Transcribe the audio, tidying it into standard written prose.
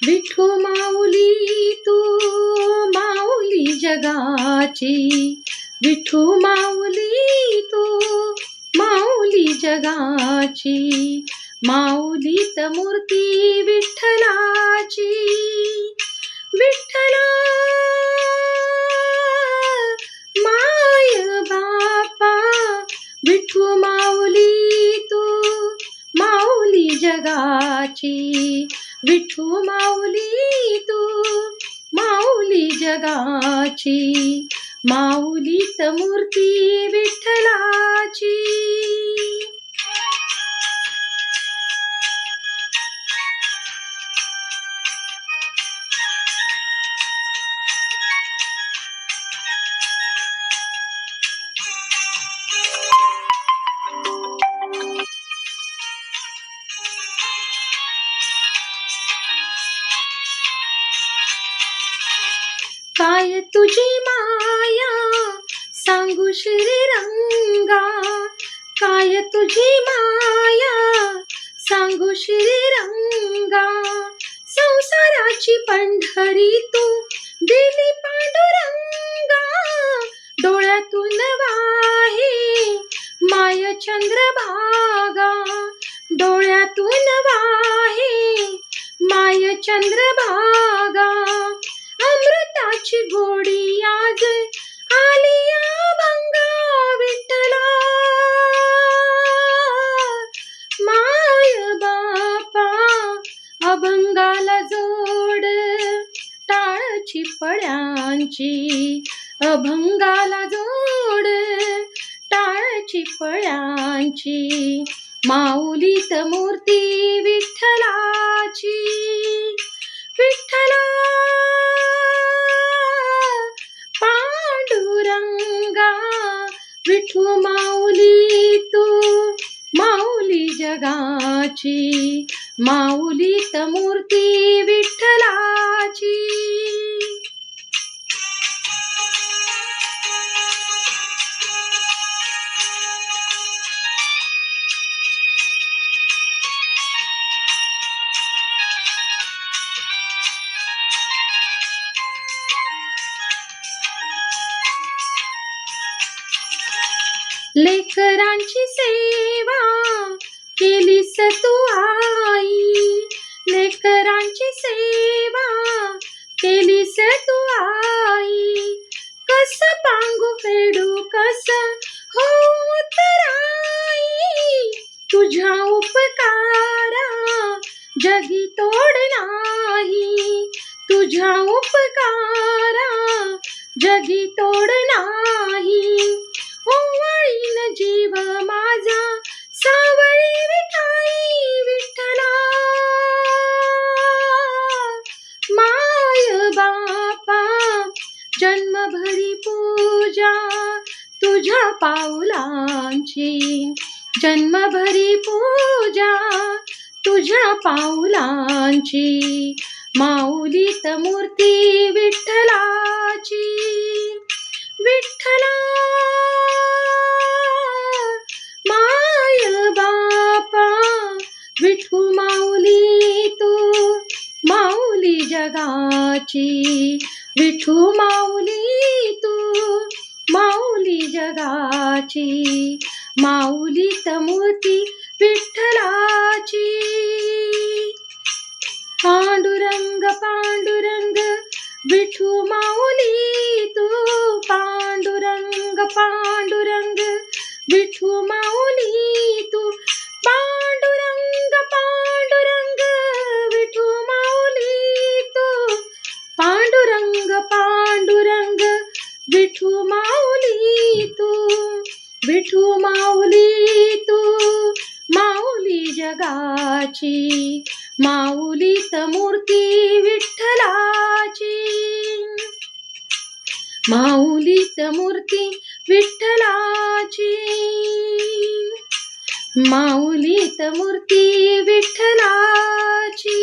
विठू माऊली तू माऊली जगाची, विठू माऊली तू माऊली जगाची, माऊलीत मूर्ती विठ्ठलाची. विठ्ठला माय बापा, विठू माऊली तू माऊली जगाची, विठू माऊली तू माऊली जगाची, माऊलीत मूर्ती विठ्ठलाची. काय तुझी माया सांगू श्रीरंगा, काय तुझी माया सांगू श्रीरंगा, संसाराची पंढरी तू दिली पांडुरंगा, डोळ्यातून वाहे माय चंद्रभागा, डोळ्यातून वाहे माय चंद्रभागा, अमृताची गोडी आज आली अभंगा विठ्ठला. माय बापा अभंगाला जोड टाळची फळ्यांची, अभंगाला जोड टाळची फळ्यांची, माऊलीत मूर्ती विठ्ठलाची. विठ्ठला पांडुरंगा, विठू माऊली तू माऊली जगाची, माऊलीत मूर्ती विठ्ठलाची. लेकरांची सेवा केलीस तू आई, लेकरांची सेवा केलीस तू आई, कस पांगू फेडू कस होऊ तराई, तुझ्या उपकारा जगी तोड नाही, तुझ्या उपकारा जगी तोड नाही, ओवाळीन जीव माझा सावळी विठाई विठ्ठला. माय बापा जन्मभरी पूजा तुझ्या पाऊलांची, जन्मभरी पूजा तुझ्या पाऊलांची, माऊलीत मूर्ती विठ्ठलाची. विठ्ठला माय बापा, विठू माऊली तू माऊली जगाची, विठू माऊली तू माऊली जगाची, माऊलीत मूर्ती विठ्ठलाची. पांडुरंग पांडुरंग विठू माऊली तू, पांडुरंग पांडुरंग विठू माऊली तू, पांडुरंग पांडुरंग विठू माऊली तू, पांडुरंग पांडुरंग विठू माऊली तू, विठू माऊली तू माऊली जगाची, माऊलीत मूर्ती विठ्ठलाची, माऊलीत मूर्ती विठ्ठलाची, माऊलीत मूर्ती विठ्ठलाची.